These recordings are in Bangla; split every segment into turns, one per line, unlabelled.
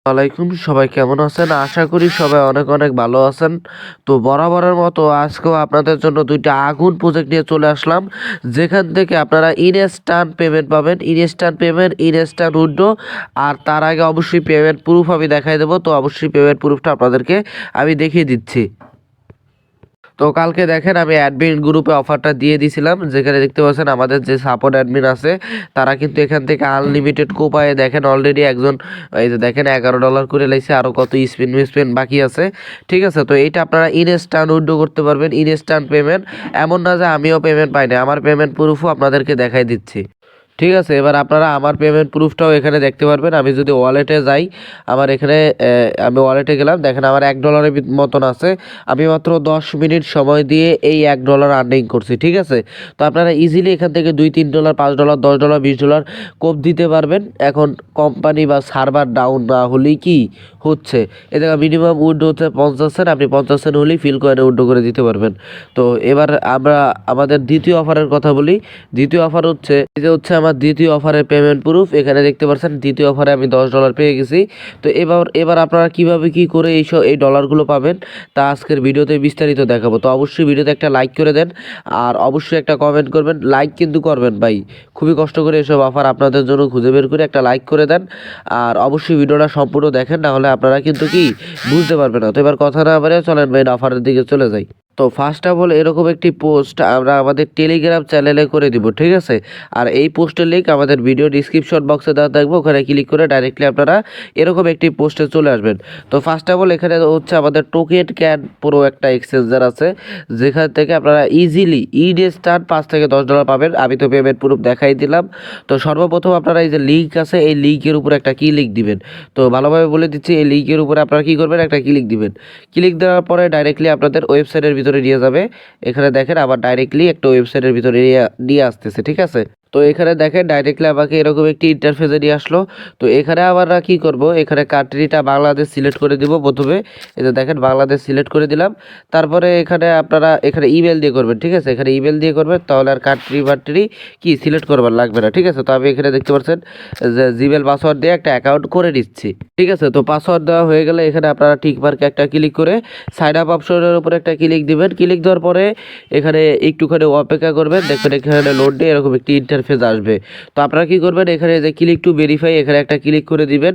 ওয়ালাইকুম, সবাই কেমন আছেন? আশা করি সবাই অনেক অনেক ভালো আছেন। তো বরাবরের মতো আজকেও আপনাদের জন্য দুইটা আগুন প্রজেক্ট নিয়ে চলে আসলাম, যেখান থেকে আপনারা ইনস্ট্যান্ট পেমেন্ট পাবেন। Instant payment, instant withdraw. আর তার আগে অবশ্যই পেমেন্ট প্রুফ আমি দেখাই দেবো। তো অবশ্যই পেমেন্ট প্রুফটা আপনাদেরকে আমি দেখিয়ে দিচ্ছি। তো কালকে দেখেন আমি অ্যাডমিন গ্রুপে অফারটা দিয়ে দিয়েছিলাম, যেখানে দেখতে পাচ্ছেন আমাদের যে সাপোর্ট অ্যাডমিন আছে তারা কিন্তু এখান থেকে আনলিমিটেড কোপায়ে দেখেন অলরেডি একজন, এই যে দেখেন $11 করে লাইছে, আরও কত স্পিন বাকি আছে। ঠিক আছে, তো এইটা আপনারা ইনস্ট্যান্ট উইথড্র করতে পারবেন, ইনস্ট্যান্ট পেমেন্ট। এমন না যে আমিও পেমেন্ট পাইনি, আমার পেমেন্ট প্রুফও আপনাদেরকে দেখাই দিচ্ছি। ঠিক আছে, এবার আপনারা আমার পেমেন্ট প্রুফটাও এখানে দেখতে পারবেন। আমি যদি ওয়ালেটে যাই, আমার এখানে আমি ওয়ালেটে গেলাম, দেখেন আমার $1 মতন আছে। আমি মাত্র 10 মিনিট সময় দিয়ে এই $1 আর্নিং করছি। ঠিক আছে, তো আপনারা ইজিলি এখান থেকে $2-3, $5, $10, $20 কোপ দিতে পারবেন। এখন কোম্পানি বা সার্ভার ডাউন না হলেই কি হচ্ছে, এ জায়গায় মিনিমাম উইথড্র হচ্ছে 50 সেন্ট। আপনি 50 সেন্ট হলেই ফিল কয়েনে উইথড্র করে দিতে পারবেন। তো এবার আমরা আমাদের দ্বিতীয় অফারের কথা বলি। দ্বিতীয় অফার হচ্ছে, এই যে হচ্ছে আমার দ্বিতীয় অফারের পেমেন্ট প্রুফ। এখানে দেখতে পাচ্ছেন দ্বিতীয় অফারে আমি $10 পেয়ে গেছি। তো এবার আপনারা কিভাবে কি করে এই ডলারগুলো পাবেন তা আজকের ভিডিওতে বিস্তারিত দেখাবো। তো অবশ্যই ভিডিওতে একটা লাইক করে দেন, আর অবশ্যই একটা কমেন্ট করবেন। লাইক কিন্তু করবেন ভাই, খুবই কষ্ট করে এসব অফার আপনাদের জন্য খুঁজে বের করে একটা লাইক করে দেন। আর অবশ্যই ভিডিওটা সম্পূর্ণ দেখেন, না হলে আপনারা কিন্তু কি বুঝতে পারবেন না। তো এবার কথা না বলে চলেন মেইন অফারের দিকে চলে যাই। তো ফার্স্ট অফ অল এরকম একটি পোস্ট আমরা আমাদের টেলিগ্রাম চ্যানেলে করে দিব। ঠিক আছে, আর এই পোস্টের লিঙ্ক আমাদের ভিডিও ডিসক্রিপশন বক্সে দেওয়া থাকবে, ওখানে ক্লিক করে ডাইরেক্টলি আপনারা এরকম একটি পোস্টে চলে আসবেন। তো ফার্স্ট অফ অল এখানে হচ্ছে আমাদের টোকেন ক্যান প্রো একটা এক্সচেঞ্জার আছে, যেখান থেকে আপনারা ইজিলি ইনস্ট্যান্ট $5 থেকে $10 পাবেন। আমি তো পেমেন্ট প্রুফ দেখাই দিলাম। তো সর্বপ্রথম আপনারা এই যে লিঙ্ক আছে, এই লিঙ্কের উপর একটা ক্লিক দিবেন। তো ভালোভাবে বলে দিচ্ছি, এই লিঙ্কের উপরে আপনারা কী করবেন, একটা ক্লিক দিবেন। ক্লিক দেওয়ার পরে ডাইরেক্টলি আপনাদের ওয়েবসাইটের ভিতরে নিয়ে যাবে। এখানে দেখেন আবার ডাইরেক্টলি একটা ওয়েবসাইটের ভিতরে নিয়ে আসতেছে। ঠিক আছে, তো এখানে দেখেন ডাইরেক্টলি আমাকে এরকম একটি ইন্টারফেসে নিয়ে আসলো। তো এখানে আমরা কি করব, এখানে কান্ট্রিটা বাংলাদেশ সিলেক্ট করে দিব প্রথমে। এই যে দেখেন বাংলাদেশ সিলেক্ট করে দিলাম। তারপরে এখানে আপনারা এখানে ইমেল দিয়ে করবেন। ঠিক আছে, এখানে ইমেল দিয়ে করবেন, তাহলে আর কান্ট্রি কি সিলেক্ট করবার লাগবে না। ঠিক আছে, তো আমি এখানে দেখতে পাচ্ছেন যে জিমেল পাসওয়ার্ড দিয়ে একটা অ্যাকাউন্ট করে নিচ্ছি। ঠিক আছে, তো পাসওয়ার্ড দেওয়া হয়ে গেলে এখানে আপনারা টিক মার্কে একটা ক্লিক করে সাইন আপ অপশনের উপরে একটা ক্লিক দিবেন। ক্লিক দেওয়ার পরে এখানে একটুখানি অপেক্ষা করবেন, দেখবেন এখানে লোড দিয়ে এরকম একটি ইন্টারফেস আসবে। তো আপনারা কি করবেন, এখানে যে ক্লিক টু ভেরিফাই, এখানে একটা ক্লিক করে দিবেন।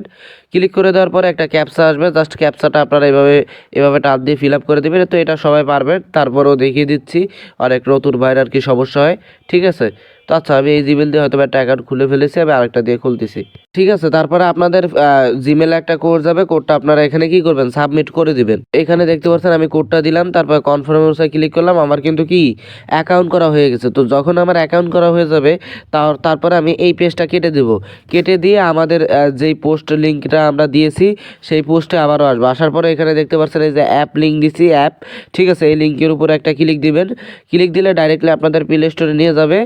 ক্লিক করে দেওয়ার পরে একটা ক্যাপচা আসবে, জাস্ট ক্যাপচাটা আপনারা এভাবে টান দিয়ে ফিল আপ করে দেবেন। তো এটা সবাই পারবেন, তারপরেও দেখিয়ে দিচ্ছি, অনেক নতুন ভাইয়ের আর কি সমস্যা হয়। ঠিক আছে, তো আচ্ছা আমি এই জিমেল দিয়ে হয়তো একটা অ্যাকাউন্ট খুলে ফেলেছি, আমি আরেকটা দিয়ে খুলতেছি। ঠিক আছে, তারপরে আপনাদের জিমেলে একটা কোড যাবে, কোডটা আপনারা এখানে কি করবেন, সাবমিট করে দিবেন। এখানে দেখতে পাচ্ছেন আমি কোডটা দিলাম, তারপর কনফার্মেশনে ক্লিক করলাম। আমার কিন্তু কি অ্যাকাউন্ট করা হয়ে গেছে। তো যখন আমার অ্যাকাউন্ট করা হয়ে যাবে, তারপরে আমি এই পেজটা কেটে দেব। কেটে দিয়ে আমাদের যেই পোস্ট লিঙ্কটা আমরা দিয়েছি সেই পোস্টে আবারও আসবো। আসার পরে এখানে দেখতে পাচ্ছেন এই যে অ্যাপ লিঙ্ক দিছি, অ্যাপ। ঠিক আছে, এই লিঙ্কের উপরে একটা ক্লিক দিবেন। ক্লিক দিলে ডাইরেক্টলি আপনাদের প্লে স্টোরে নিয়ে যাবে।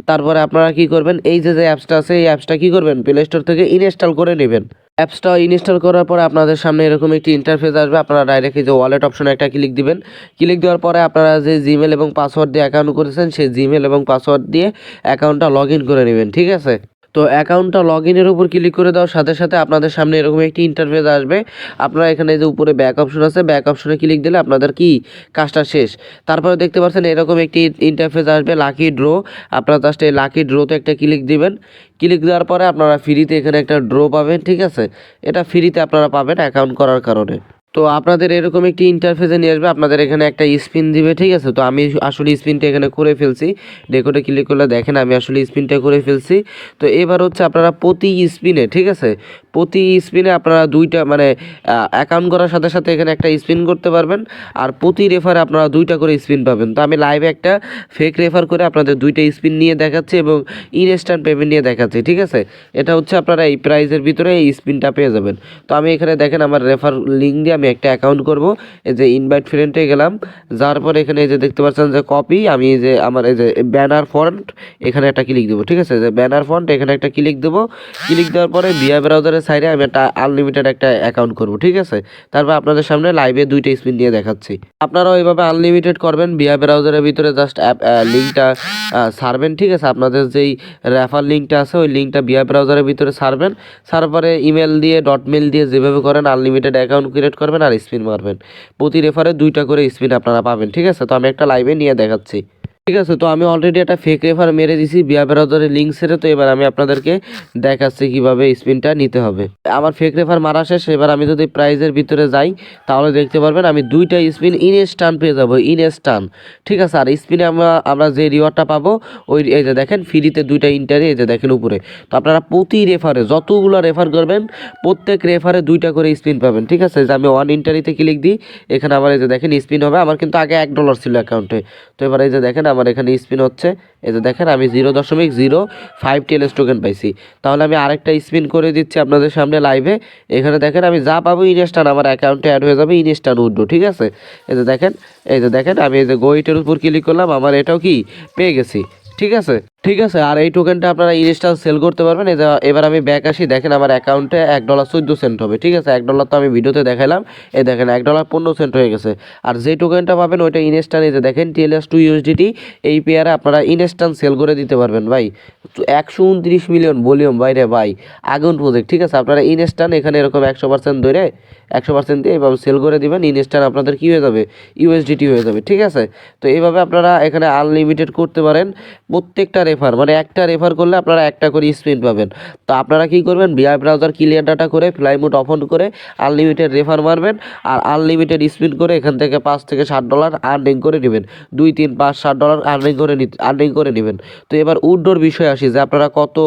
তারপরে আপনারা কি করবেন, এই যে অ্যাপসটা আছে এই অ্যাপসটা কি করবেন, প্লে স্টোর থেকে ইনস্টল করে নেবেন। অ্যাপসটা ইনস্টল করার পরে আপনাদের সামনে এরকম একটি ইন্টারফেস আসবে। আপনারা ডাইরেক্ট এই যে ওয়ালেট অপশনে একটা ক্লিক দিবেন। ক্লিক দেওয়ার পরে আপনারা যে জিমেল এবং পাসওয়ার্ড দিয়ে অ্যাকাউন্ট করেছেন সেই জিমেল এবং পাসওয়ার্ড দিয়ে অ্যাকাউন্টটা লগ ইন করে নেবেন। ঠিক আছে, তো অ্যাকাউন্টটা লগ ইনের উপর ক্লিক করে দেওয়ার সাথে সাথে আপনাদের সামনে এরকম একটি ইন্টারফেস আসবে। আপনারা এখানে যে উপরে ব্যাক অপশন আছে, ব্যাক অপশনে ক্লিক দিলে আপনাদের কি কাজটা শেষ। তারপরে দেখতে পাচ্ছেন এরকম একটি ইন্টারফেস আসবে, লাকি ড্র। আপনারা জাস্ট এই লাকি ড্রোতে একটা ক্লিক দিবেন। ক্লিক দেওয়ার পরে আপনারা ফ্রিতে এখানে একটা ড্র পাবেন। ঠিক আছে, এটা ফ্রিতে আপনারা পাবেন অ্যাকাউন্ট করার কারণে। তো আপনাদের এরকম একটি ইন্টারফেসে নিয়ে আসবে, আপনাদের এখানে একটা স্পিন দিবে। ঠিক আছে, তো আমি আসলে স্পিনটা এখানে করে ফেলছি। রেকর্ডে ক্লিক করলে দেখেন আমি আসলে স্পিনটা করে ফেলছি। তো এবার হচ্ছে আপনারা প্রতি স্পিনে, ঠিক আছে, প্রতি স্পিনে আপনারা দুইটা মানে অ্যাকাউন্ট করার সাথে সাথে এখানে একটা স্পিন করতে পারবেন। আর প্রতি রেফারে আপনারা দুইটা করে স্পিন পাবেন। তো আমি লাইভে একটা ফেক রেফার করে আপনাদের দুইটা স্পিন নিয়ে দেখাচ্ছি এবং ইনস্ট্যান্ট পেমেন্ট নিয়ে দেখাচ্ছি। ঠিক আছে, এটা হচ্ছে আপনারা এই প্রাইজের ভিতরে এই স্পিনটা পেয়ে যাবেন। তো আমি এখানে দেখেন আমার রেফার লিঙ্ক দিয়ে আমি একটা অ্যাকাউন্ট করব। এই যে ইনভাইট ফ্রেন্ডে গেলাম, যাওয়ার পরে এখানে এই যে দেখতে পাচ্ছেন যে কপি, আমি এই যে আমার এই যে ব্যানার ফন্ট এখানে একটা ক্লিক দেবো। ঠিক আছে, যে ব্যানার ফন্ট এখানে একটা ক্লিক দেবো। ক্লিক দেওয়ার পরে ভিআই ব্রাউজারে সাইডে আমি একটা আনলিমিটেড একটা অ্যাকাউন্ট করব, ঠিক আছে। তারপর আপনাদের সামনে লাইভে 2টা স্পিন নিয়ে দেখাচ্ছি। আপনারাও এইভাবে আনলিমিটেড করবেন, বিয়া ব্রাউজারের ভিতরে জাস্ট অ্যাপ লিঙ্কটা সারবেন, ঠিক আছে। আপনাদের যেই রেফার লিঙ্কটা আছে ওই লিঙ্কটা বিয়া ব্রাউজারের ভিতরে সারবেন, তারপরে ইমেল দিয়ে .mail দিয়ে যেভাবে করেন আনলিমিটেড অ্যাকাউন্ট ক্রিয়েট করবেন আর স্পিন মারবেন। প্রতি রেফারে 2টা করে স্পিন আপনারা পাবেন, ঠিক আছে। তো আমি একটা লাইভে নিয়ে দেখাচ্ছি, ঠিক আছে। তো আমি অলরেডি একটা ফেক রেফার মেরে দিছি বিয়া ব্রাউজারের লিঙ্ক ছেড়ে। তো এবার আমি আপনাদেরকে দেখাচ্ছি কিভাবে স্পিনটা নিতে হবে। আমার ফেক রেফার মারা শেষ। এবার আমি যদি প্রাইজের ভিতরে যাই তাহলে দেখতে পারবেন আমি 2টা স্পিন ইনস্টান পেয়ে যাবো, ইনস্টান, ঠিক আছে। আর স্পিনে আমরা যে রিওয়ার্ডটা পাবো ওই এই যে দেখেন ফ্রিতে 2টা ইন্টারে, এই যে দেখেন উপরে। তো আপনারা প্রতি রেফারে যতগুলো রেফার করবেন প্রত্যেক রেফারে 2টা করে স্পিন পাবেন, ঠিক আছে। যে আমি 1 ইন্টারিতে ক্লিক দিই, এখানে আমার এই যে দেখেন স্পিন হবে। আমার কিন্তু আগে $1 ছিল অ্যাকাউন্টে। তো এবার এই যে দেখেন আমার এখানে স্পিন হচ্ছে, এই যে দেখেন আমি 0.05 টিএলএস টোকেন পাইছি। তাহলে আমি আরেকটা স্পিন করে দিচ্ছি আপনাদের সামনে লাইভে। এখানে দেখেন আমি যা পাবো ইনস্টান আমার অ্যাকাউন্টে অ্যাড হয়ে যাবে, ইনস্টান উইথড্র, ঠিক আছে। এই যে দেখেন আমি এই যে গোইটের উপর ক্লিক করলাম, আমার এটাও কি পেয়ে গেছি, ঠিক আছে। আর এই টোকেনটা আপনারা ইনস্ট্যান্ট সেল করতে পারবেন। এবার আমি ব্যাক আসি, দেখেন আমার অ্যাকাউন্টে $1.14 হবে, ঠিক আছে। $1 তো আমি ভিডিওতে দেখালাম, এই দেখেন $1.15 হয়ে গেছে। আর যে টোকেনটা পাবেন ওইটা ইনস্ট্যান্ট, এই যে দেখেন TLS2 USDT, এই পেয়ারে আপনারা ইনস্ট্যান্ট সেল করে দিতে পারবেন ভাই। 129 মিলিয়ন ভলিউম বাইরে ভাই, আগুন প্রজেক্ট, ঠিক আছে। আপনারা ইনস্ট্যান্ট এখানে এরকম 100% ধরে 100% দিয়ে এইভাবে সেল করে দিবেন, ইনস্ট্যান্ট আপনাদের কী হয়ে যাবে, USDT হয়ে যাবে, ঠিক আছে। তো এইভাবে আপনারা এখানে আনলিমিটেড করতে পারেন। প্রত্যেকটা রেফার মানে একটা রেফার করলে আপনারা একটা করে স্পিন পাবেন। তো আপনারা কি করবেন, বিআই ব্রাউজার ক্লিয়ার ডাটা করে ফ্লাই মোড অফ অন করে আনলিমিটেড রেফার মারবেন আর আনলিমিটেড স্পিন করে এখান থেকে $5 থেকে $7 আর্নিং করে নেবেন। 2 3 5 $7 আর্নিং করে নেবেন। তো এবার উইথড্রোর বিষয়ে আসি, যে আপনারা কত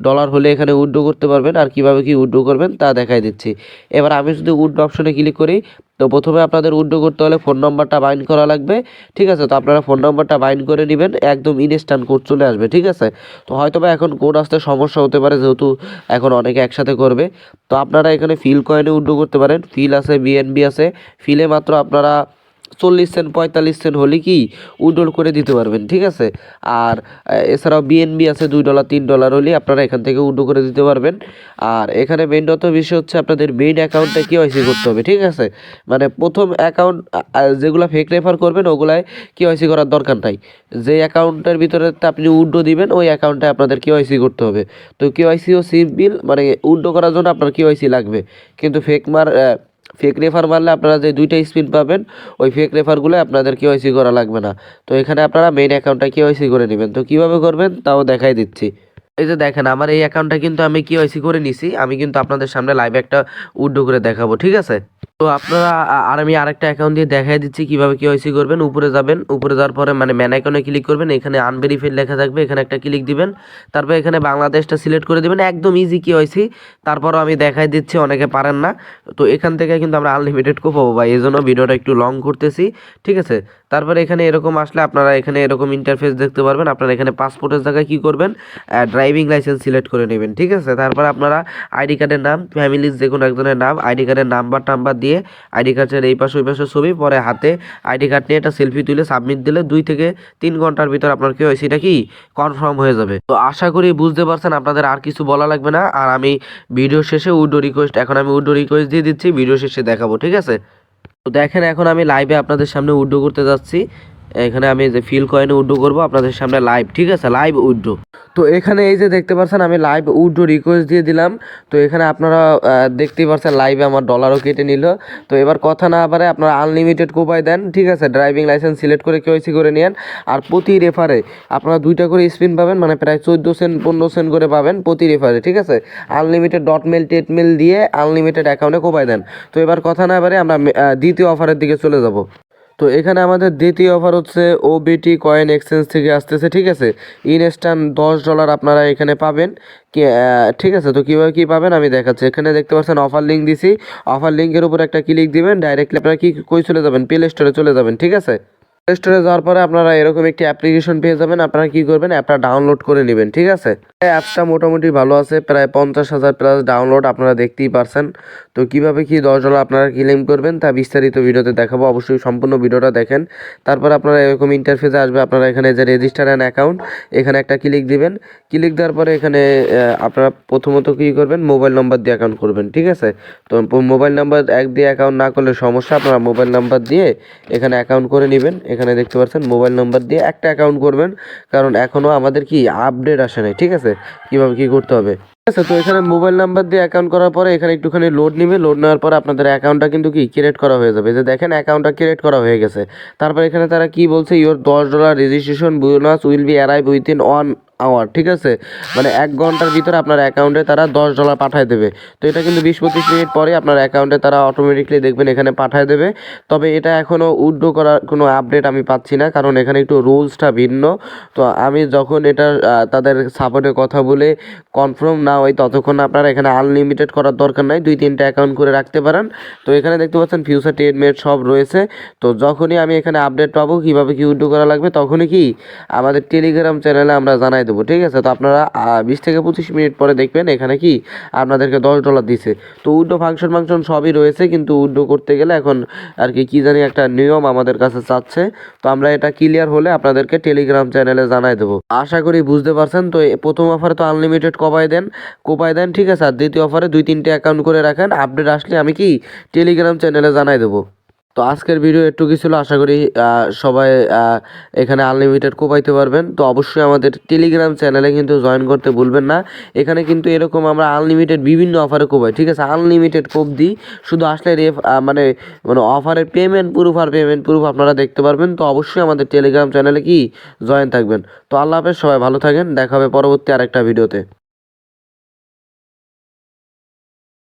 ডলার হলে এখানে উইথড্রো করতে পারবেন আর কিভাবে কি উইথড্রো করবেন তা দেখাই দিচ্ছি। এবার আমি যদি উইথড্রো অপশনে ক্লিক করি, তো প্রথমে আপনাদের উইথড্রো করতে হলে ফোন নম্বরটা বাইন্ড করা লাগবে, ঠিক আছে। তো আপনারা ফোন নম্বরটা বাইন্ড করে নেবেন, একদম ইনস্ট্যান্ট কোড চলে আসবে, ঠিক আছে। তো হয়তো বা এখন কোড আসতে সমস্যা হতে পারে, যেহেতু এখন অনেকে একসাথে করবে। তো আপনারা এখানে ফিল কয়েনে উইথড্রো করতে পারেন, ফিল আছে, বিএনবি আছে। ফিলে মাত্র আপনারা 40 সেন্ট 45 সেন্ট হলে কি উইথড্রল করে দিতে পারবেন, ঠিক আছে। আর এছাড়াও বিএনবি আছে $2 $3 হলে আপনারা এখান থেকে উইথড্রো করে দিতে পারবেন। আর এখানে মেইনত বিষয় হচ্ছে আপনাদের মেইন অ্যাকাউন্টে কেওয়াইসি করতে হবে, ঠিক আছে। মানে প্রথম অ্যাকাউন্ট যেগুলো ফেক রেফার করবেন ওগুলায় কেওয়াইসি করার দরকার নাই। যে অ্যাকাউন্টের ভিতরে আপনি উইথড্রো দিবেন ওই অ্যাকাউন্টে আপনাদের কেওয়াইসি করতে হবে। তো কেওয়াইসিও সিম্পল, মানে উইথড্রো করার জন্য আপনার কেওয়াইসি লাগবে, কিন্তু ফেক রেফার মারলে আপনারা যে 2টা স্পিন পাবেন ওই ফেক রেফারগুলো আপনাদের কেওয়াইসি করা লাগবে না। তো এখানে আপনারা মেইন অ্যাকাউন্টটা কেওয়াইসি করে নেবেন। তো কীভাবে করবেন তাও দেখাই দিচ্ছি। এই যে দেখেন আমার এই অ্যাকাউন্টটা কিন্তু আমি কেওয়াইসি করে নিছি, আমি কিন্তু আপনাদের সামনে লাইভে একটা উইথড্রো করে দেখাবো, ঠিক আছে। তো আপনারা আর আমি আরেকটা অ্যাকাউন্ট দিয়ে দেখাই দিচ্ছি কীভাবে কেওয়াইসি করবেন। উপরে যাবেন, উপরে যাওয়ার পরে মানে ম্যান আইকনে ক্লিক করবেন, এখানে আনভেরিফাইড লেখা থাকবে, এখানে একটা ক্লিক দিবেন। তারপর এখানে বাংলাদেশটা সিলেক্ট করে দিবেন, একদম ইজি কেওয়াইসি। তারপরও আমি দেখাই দিচ্ছি, অনেকে পারেন না। তো এখান থেকে কিন্তু আমরা আনলিমিটেড কোপ পাবো ভাই, এই জন্য ভিডিওটা একটু লং করতেছি, ঠিক আছে। তারপরে এখানে এরকম আসলে আপনারা এখানে এরকম ইন্টারফেস দেখতে পারবেন। আপনারা এখানে পাসপোর্টের জায়গায় কী করবেন, ড্রাইভিং লাইসেন্স সিলেক্ট করে নেবেন, ঠিক আছে। তারপর আপনারা আইডি কার্ডের নাম, ফ্যামিলির যে কোনো একজনের নাম, আইডি কার্ডের নাম্বার দিয়ে আইডি কার্ডের এই পাশে ওই পাশে ছবি, পরে হাতে আইডি কার্ড নিয়ে একটা সেলফি তুলে সাবমিট দিলে 2 থেকে 3 ঘন্টার ভিতর আপনার কি হয় সেটা কি কনফার্ম হয়ে যাবে। তো আশা করি বুঝতে পারছেন, আপনাদের আর কিছু বলা লাগবে না। আর আমি ভিডিও শেষে উইথড্রো রিকোয়েস্ট দিয়ে দিচ্ছি, ভিডিও শেষে দেখাবো, ঠিক আছে। তো দেখেন এখন আমি লাইভে আপনাদের সামনে উইথড্রো করতে যাচ্ছি। এখানে আমি যে ফিল কয়েনে উইথড্রো করবো আপনাদের সামনে লাইভ, ঠিক আছে, লাইভ উইথড্রো। তো এখানে এই যে দেখতে পাচ্ছেন আমি লাইভ উইথড্রো রিকোয়েস্ট দিয়ে দিলাম। তো এখানে আপনারা দেখতেই পাচ্ছেন লাইভে আমার ডলারও কেটে নিল। তো এবার কথা না পারে আপনারা আনলিমিটেড কোপাই দেন, ঠিক আছে। ড্রাইভিং লাইসেন্স সিলেক্ট করে কেওয়াইসি করে নিন। আর প্রতি রেফারে আপনারা 2টা করে স্পিন পাবেন, মানে প্রায় 14 সেন্ট 15 সেন্ট করে পাবেন প্রতি রেফারে, ঠিক আছে। আনলিমিটেড .mail দিয়ে আনলিমিটেড অ্যাকাউন্টে কোপাই দেন। তো এবার কথা না পারে আমরা দ্বিতীয় অফারের দিকে চলে যাব। তো এখানে আমাদের দ্বিতীয় অফার হচ্ছে obtcoin এক্সচেঞ্জ থেকে আসতেছে, ঠিক আছে। ইনস্ট্যান্ট $10 আপনারা এখানে পাবেন, ঠিক আছে। তো কীভাবে কী পাবেন আমি দেখাচ্ছি। এখানে দেখতে পাচ্ছেন অফার লিঙ্ক দিছি, অফার লিঙ্কের উপর একটা ক্লিক দিবেন, ডাইরেক্টলি আপনারা কই চলে যাবেন, প্লে স্টোরে চলে যাবেন, ঠিক আছে। প্লে স্টোরে যাওয়ার পরে আপনারা এরকম একটি অ্যাপ্লিকেশন পেয়ে যাবেন। আপনারা কি করবেন, অ্যাপটা ডাউনলোড করে নেবেন, ঠিক আছে। অ্যাপটা মোটামুটি ভালো আছে, প্রায় 50,000 প্লাস ডাউনলোড আপনারা দেখতেই পারছেন। তো কিভাবে কি $10 আপনারা ক্লেম করবেন তা বিস্তারিত ভিডিওতে দেখাবো, অবশ্যই সম্পূর্ণ ভিডিওটা দেখেন। তারপর আপনারা এরকম ইন্টারফেসে আসবে, আপনারা এখানে যে রেজিস্টার অ্যান অ্যাকাউন্ট এখানে একটা ক্লিক দিবেন। ক্লিক দেওয়ার পরে এখানে আপনারা প্রথমত কী করবেন, মোবাইল নাম্বার দিয়ে অ্যাকাউন্ট করবেন, ঠিক আছে। তো মোবাইল নাম্বার দিয়ে অ্যাকাউন্ট না করলে সমস্যা, আপনারা মোবাইল নাম্বার দিয়ে এখানে অ্যাকাউন্ট করে নেবেন। এখানে দেখতে পাচ্ছেন মোবাইল নাম্বার দিয়ে একটা অ্যাকাউন্ট করবেন, কারণ এখনও আমাদের কি আপডেট আসে নাই, ঠিক আছে, কীভাবে কী করতে হবে, ঠিক আছে। তো এখানে মোবাইল নাম্বার দিয়ে অ্যাকাউন্ট করার পরে এখানে একটুখানি লোড নেবে, লোড নেওয়ার পরে আপনাদের অ্যাকাউন্টটা কিন্তু কি ক্রিয়েট করা হয়ে যাবে। যে দেখেন অ্যাকাউন্টটা ক্রিয়েট করা হয়ে গেছে। তারপর এখানে তারা কি বলছে, your $10 registration bonus will be arrive within 1 hour, ঠিক আছে, মানে 1 ঘন্টার ভিতরে আপনার অ্যাকাউন্টে তারা $10 পাঠিয়ে দেবে। তো এটা কিন্তু 20-25 মিনিট পরে আপনার অ্যাকাউন্টে তারা অটোমেটিকলি দেখবেন এখানে পাঠিয়ে দেবে। তবে এটা এখনও উইথড্র করার কোনো আপডেট আমি পাচ্ছি না, কারণ এখানে একটু রুলসটা ভিন্ন। তো আমি যখন এটা তাদের সাপোর্টে কথা বলে কনফার্ম না হয় ততক্ষণ আপনারা এখানে আনলিমিটেড করার দরকার নাই, 2-3টা অ্যাকাউন্ট করে রাখতে পারেন। তো এখানে দেখতে পাচ্ছেন ফিউচার 10 মিনিট সব রয়েছে। তো যখনই আমি এখানে আপডেট পাবো কীভাবে কি উইথড্র করা লাগবে, তখনই কি আমাদের টেলিগ্রাম চ্যানেলে আমরা জানাই দেবো, ঠিক আছে। তো আপনারা 20-25 মিনিট পরে দেখবেন এখানে কি আপনাদেরকে $10 দিছে। তো উইথড্র ফাংশন সবই রয়েছে, কিন্তু উইথড্র করতে গেলে এখন আর কি জানি একটা নিয়ম আমাদের কাছে চাচ্ছে। তো আমরা এটা ক্লিয়ার হলে আপনাদেরকে টেলিগ্রাম চ্যানেলে জানাই দেবো। আশা করি বুঝতে পারছেন। তো প্রথম অফারে তো আনলিমিটেড কোপায় দেন, ঠিক আছে। আর দ্বিতীয় অফারে 2-3টে অ্যাকাউন্ট করে রাখেন, আপডেট আসলে আমি কি টেলিগ্রাম চ্যানেলে জানাই দেবো। তো আজকের ভিডিও একটুকুই ছিল, আশা করি সবাই এখানে আনলিমিটেড কোপাইতে পারবেন। তো অবশ্যই আমাদের টেলিগ্রাম চ্যানেলে কিন্তু জয়েন করতে ভুলবেন না। এখানে কিন্তু এরকম আমরা আনলিমিটেড বিভিন্ন অফারে কোপাই, ঠিক আছে, আনলিমিটেড কোপ দিই। শুধু আসলে মানে অফারের পেমেন্ট প্রুফ আপনারা দেখতে পারবেন। তো অবশ্যই আমাদের টেলিগ্রাম চ্যানেলে কি জয়েন থাকবেন। তো আল্লাহ হাফেজ, সবাই ভালো থাকেন, দেখা হবে পরবর্তী আরেকটা ভিডিওতে।